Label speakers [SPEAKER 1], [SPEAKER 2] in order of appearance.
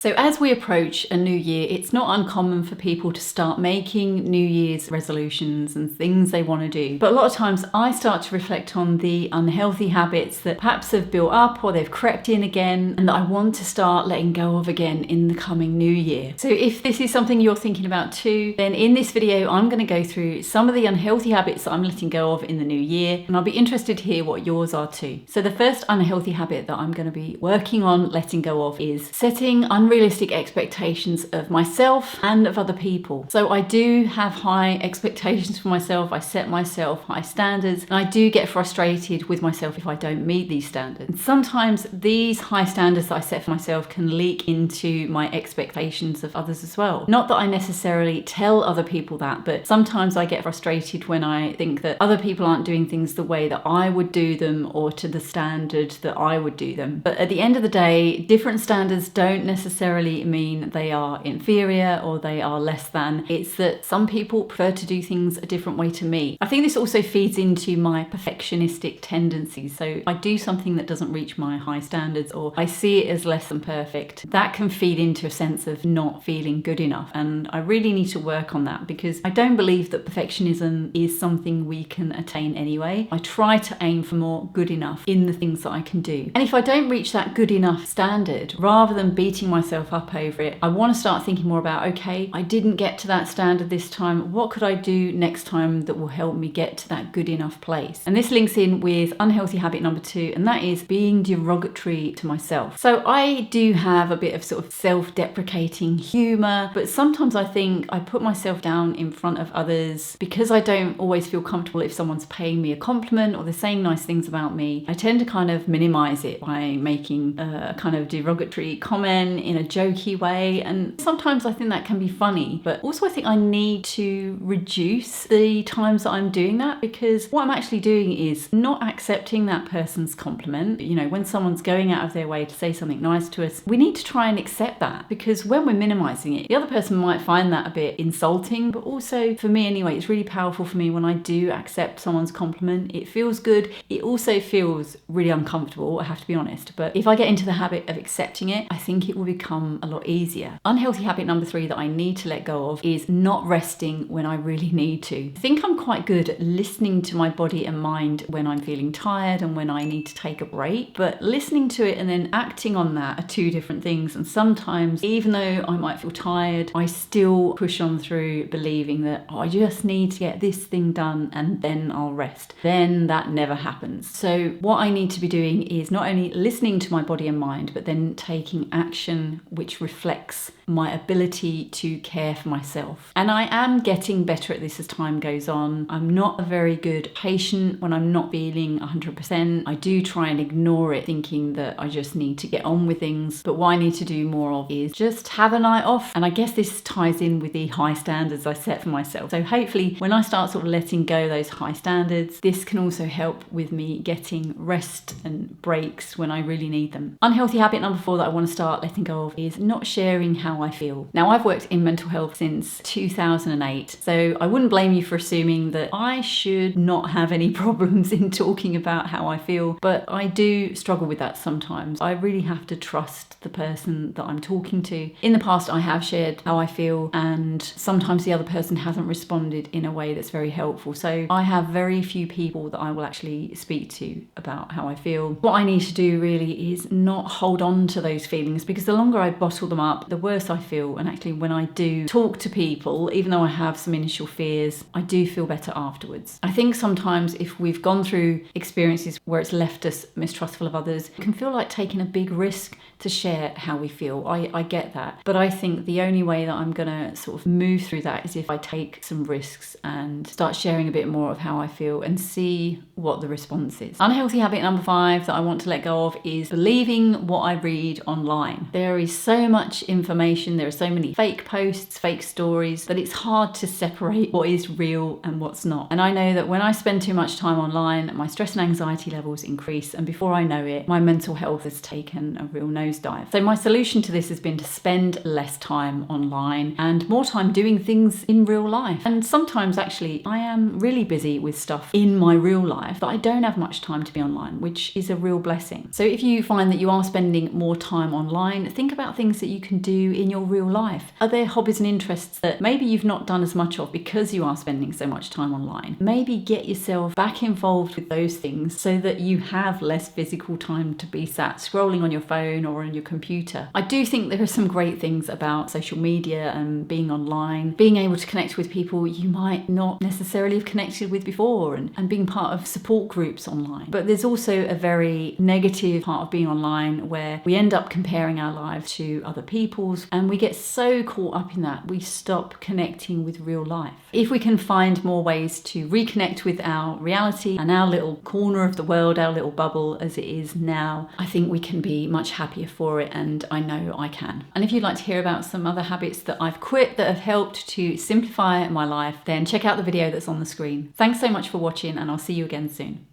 [SPEAKER 1] So as we approach a new year, it's not uncommon for people to start making New Year's resolutions and things they want to do. But a lot of times I start to reflect on the unhealthy habits that perhaps have built up or they've crept in again and that I want to start letting go of again in the coming new year. So if this is something you're thinking about too, then in this video I'm going to go through some of the unhealthy habits that I'm letting go of in the new year, and I'll be interested to hear what yours are too. So the first unhealthy habit that I'm going to be working on letting go of is setting unrealistic expectations of myself and of other people. So I do have high expectations for myself. I set myself high standards, and I do get frustrated with myself if I don't meet these standards. And sometimes these high standards that I set for myself can leak into my expectations of others as well. Not that I necessarily tell other people that, but sometimes I get frustrated when I think that other people aren't doing things the way that I would do them or to the standard that I would do them. But at the end of the day, different standards don't necessarily mean they are inferior or they are less than. It's that some people prefer to do things a different way to me. I think this also feeds into my perfectionistic tendencies. So I do something that doesn't reach my high standards, or I see it as less than perfect. That can feed into a sense of not feeling good enough. And I really need to work on that, because I don't believe that perfectionism is something we can attain anyway. I try to aim for more good enough in the things that I can do. And if I don't reach that good enough standard, rather than beating myself up over it, I want to start thinking more about, okay, I didn't get to that standard this time. What could I do next time that will help me get to that good enough place? And this links in with unhealthy habit number 2, and that is being derogatory to myself. So I do have a bit of sort of self-deprecating humor, but sometimes I think I put myself down in front of others because I don't always feel comfortable if someone's paying me a compliment or they're saying nice things about me. I tend to kind of minimize it by making a kind of derogatory comment in a jokey way, and sometimes I think that can be funny, but also I think I need to reduce the times that I'm doing that, because what I'm actually doing is not accepting that person's compliment. You know, when someone's going out of their way to say something nice to us, we need to try and accept that, because when we're minimizing it, the other person might find that a bit insulting, but also for me anyway, it's really powerful for me when I do accept someone's compliment. It feels good. It also feels really uncomfortable, I have to be honest, but if I get into the habit of accepting it, I think it will become a lot easier. Unhealthy habit number 3 that I need to let go of is not resting when I really need to. I think I'm quite good at listening to my body and mind when I'm feeling tired and when I need to take a break, but listening to it and then acting on that are two different things. And sometimes, even though I might feel tired, I still push on through believing that I just need to get this thing done and then I'll rest. Then that never happens. So what I need to be doing is not only listening to my body and mind, but then taking action which reflects my ability to care for myself. And I am getting better at this as time goes on. I'm not a very good patient when I'm not feeling 100%. I do try and ignore it, thinking that I just need to get on with things. But what I need to do more of is just have a night off. And I guess this ties in with the high standards I set for myself. So hopefully when I start sort of letting go those high standards, this can also help with me getting rest and breaks when I really need them. Unhealthy habit number 4 that I want to start letting go of is not sharing how I feel. Now, I've worked in mental health since 2008, so I wouldn't blame you for assuming that I should not have any problems in talking about how I feel, but I do struggle with that sometimes. I really have to trust the person that I'm talking to. In the past, I have shared how I feel, and sometimes the other person hasn't responded in a way that's very helpful. So I have very few people that I will actually speak to about how I feel. What I need to do really is not hold on to those feelings, because the longer I bottle them up, the worse I feel. And actually, when I do talk to people, even though I have some initial fears, I do feel better afterwards. I think sometimes if we've gone through experiences where it's left us mistrustful of others, it can feel like taking a big risk to share how we feel. I get that. But I think the only way that I'm going to sort of move through that is if I take some risks and start sharing a bit more of how I feel and see what the response is. Unhealthy habit number 5 that I want to let go of is believing what I read online. There is so much information, there are so many fake posts, fake stories, that it's hard to separate what is real and what's not. And I know that when I spend too much time online, my stress and anxiety levels increase, and before I know it, my mental health has taken a real nosedive. So my solution to this has been to spend less time online and more time doing things in real life. And sometimes actually I am really busy with stuff in my real life that I don't have much time to be online, which is a real blessing. So if you find that you are spending more time online, think think about things that you can do in your real life. Are there hobbies and interests that maybe you've not done as much of because you are spending so much time online? Maybe get yourself back involved with those things so that you have less physical time to be sat scrolling on your phone or on your computer. I do think there are some great things about social media and being online, being able to connect with people you might not necessarily have connected with before, and being part of support groups online. But there's also a very negative part of being online where we end up comparing our lives to other people's, and we get so caught up in that we stop connecting with real life. If we can find more ways to reconnect with our reality and our little corner of the world, our little bubble as it is now, I think we can be much happier for it, and I know I can. And if you'd like to hear about some other habits that I've quit that have helped to simplify my life, then check out the video that's on the screen. Thanks so much for watching, and I'll see you again soon.